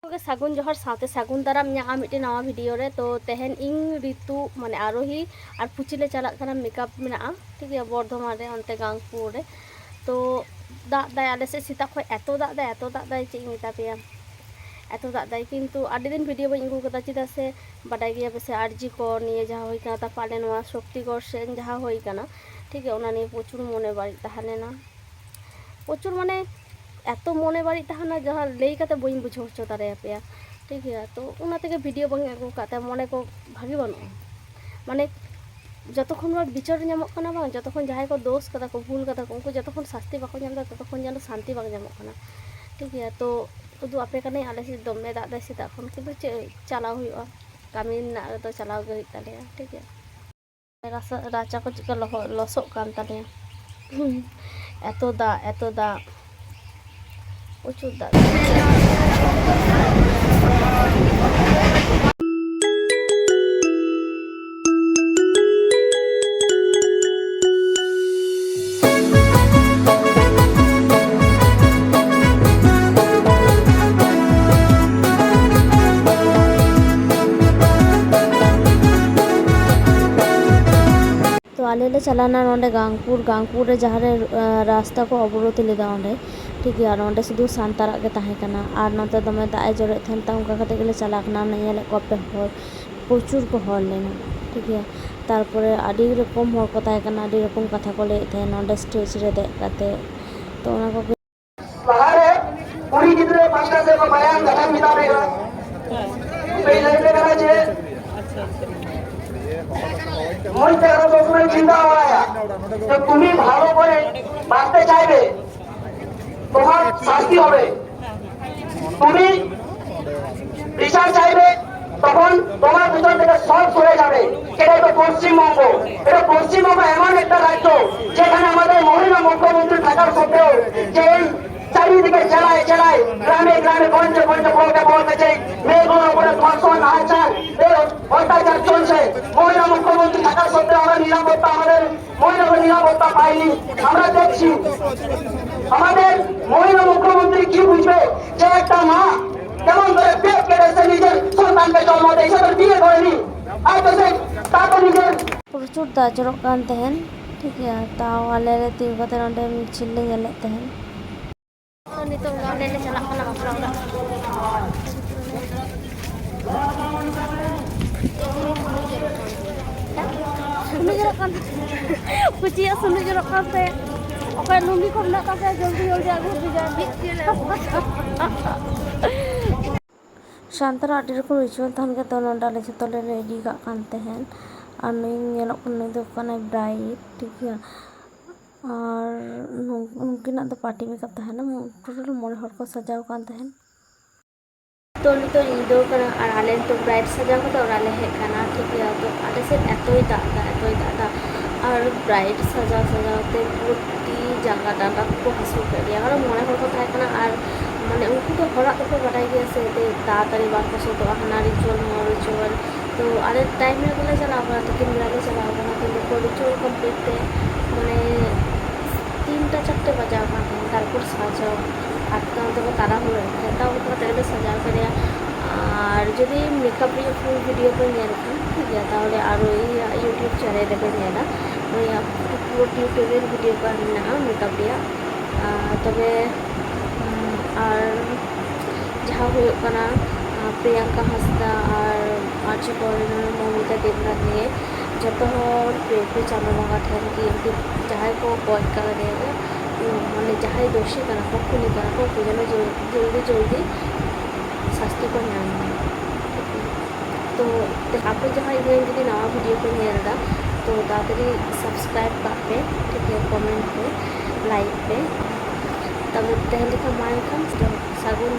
सागुन जोहर साथे सागुन दाराम ᱧᱟᱢᱟ ᱢᱤᱫᱴᱮᱱ ᱱᱟᱣᱟ ᱵᱷᱤᱰᱤᱭᱳ ᱨᱮ ᱛᱚ ᱛᱮᱦᱮᱧ ᱤᱧ ᱨᱤᱛᱩ ᱢᱟᱱᱮ ᱟᱨᱳᱦᱤ ᱟᱨ ᱯᱩᱪᱤ ᱞᱮ ᱪᱟᱞᱟᱜ ᱠᱟᱱᱟ ᱢᱮᱠᱟᱯ ᱢᱮᱱᱟᱜᱼᱟ ᱴᱷᱤᱠ ᱜᱮᱭᱟ ᱵᱚᱨᱫᱷᱚᱢᱟᱱ ᱨᱮ ᱚᱱᱛᱮ ᱜᱟᱝᱯᱩᱨ ᱨᱮ ᱛᱚ ᱫᱟᱜ ᱫᱟᱭ ᱟᱞᱮ ᱥᱮᱫ ᱥᱮᱛᱟᱜ ᱠᱷᱚᱱ ᱮᱛᱚ ᱫᱟᱜ ᱫᱟᱭ ᱪᱮᱫ ᱤᱧ ᱢᱮᱛᱟ ᱯᱮᱭᱟ एतो दाग दाई किंतु आड़ी दिन भिडियो बी अगू कदा चेदा से बाडाय गया पे आरजी को निये जहाँ होइना तापाले नोआ शक्तिगढ़ से जहाँ होइना ठीक है उना निये प्रचुर मने बाड़ी तहालेना प्रचुर माने एतो मने बाड़ी तहाना जहाँ लई काते बई बुझाव हचो दारे पेया ठीक है तो उना तेगे भिडियो बंग अगू काते मने को भागी बानु माने जतक्षण बिचार नामक कना बांग जतक्षण जहाँ को दोष कदा को भूल कदा को उनको जतक्षण शास्ति बाको नामदा ततक्षण जानो शांति बांग नामक कना ठीक है तो उदू आपे कने आले से दमे दाग दा सेता खन किंतु चे चलाव हुआ कामी ना तो चलाव गे तालेया ठीक है राचा को चिका लसो कान तालेया एतो दा प्रचुर दा तो आले ले चलाना नोंडे गांगपुर रे जहाँ रे रास्ता को अवरोध लेदा ओंडे ठीक है नोंडे शुधु सांतारा के ताहे कना आर नोते दमे दाए जरे थेन ता उनका खाते गेले चला कना नेले कपे हर प्रचुर को हर लेना ठीक है तारपरे आडी रकम हर को ताहे कना आडी रकम कथा को ले थे नोंडे स्टेज रे दे काते तो ओना को बाहर पूरी गिदरे पांचटा से बयान गठन मिला देगा पे लेके करा जे মন থেকে যখন চিন্তা হয় যে তুমি ভালো করে বাঁচতে চাইবে তোমার শাস্তি হবে তুমি বিচার চাইবে তখন তোমার ভিতর থেকে সব সরে যাবে এটাই তো পশ্চিমবঙ্গ এটা পশ্চিমবঙ্গ এমন একটা রাজ্য যেখানে আমাদের মহিলা মুখ্যমন্ত্রী থাকার সত্ত্বেও যে চারিদিকে জেলায় জেলায় গ্রামে গ্রামে গঞ্জে গঞ্জে বলতে মেয়েগুলোর উপরে ধর্ষণ আচার অত্যাচার চলছে মহিলা মুখ্যমন্ত্রী থাকার সত্ত্বেও আমরা নিরাপত্তা আমাদের মহিলাদের নিরাপত্তা পাইনি আমরা দেখছি আমাদের মহিলা মুখ্যমন্ত্রী কি বুঝবে যে একটা মা কেমন করে পেট কেটে সে নিজের সন্তানকে জন্ম দেয় সে বিয়ে করেনি আর তো সে তাকে নিজের प्रचुर दाग जरक कान तहन ठीक है ताव आले रे तीन कते नोंडे मिছিল ले नेले तहन तो नितो गांव ले चला कना बापरा सुनु जरक कान पुचिया सुनु जरक कान ते ओके लुंगी को ना का जल्दी जल्दी आगु दिजा शांतरा आडी रकम रिचुअल थान के तो नोंडाले जतले रेडी का कान तहन और नहीं तो ब्राइट ठीक है और उनकिन तो पार्टी मेकअप तहन टोटल मोड़े हर को सजाव कान तहन तो नितो ईदो कना और आले तो ब्राइट सजाव को और आले हे कना ठीक है तो आले से एतोई दादा और ब्राइट सजावते पूरी जगह डाटा को हसू कर दिया और मोड़े हर को थाय कना और माने उनको तो हरा तो बाडाय गया से ताड़ाताड़ी बात को तो हाना रिचुअल तो आले टाइम में बोले चला बना तो किन मिला चला बना तो रिचुअल कमप्लीट थे मैंने 3टा 4टे बजा तारपर सजाओ 8टा तो तारा हो ताऊ तो सजाव कर और जदि मेकअप फुल भिडियो पे ठीक है ताहले और यूट्यूब चैनल पे पूरा ट्यूटोरियल भिडियो का मेकअप तबे और जहाँ होना प्रियंका हांसदा और आर्ची करें ममिता देवनाथ निये जो पे चांदो बंगा ठेन कि जहाँ को गज कर माने जहाँ दोषी को खुली को जेन जल्दी शास्ति को नाम तो आप जहाँ जी नवा भिडियो को नेलदा तो ताड़ी सब्सक्राइब पे ठीक है कमेंट पे लाइक पे तब तहल का माए खान सागुन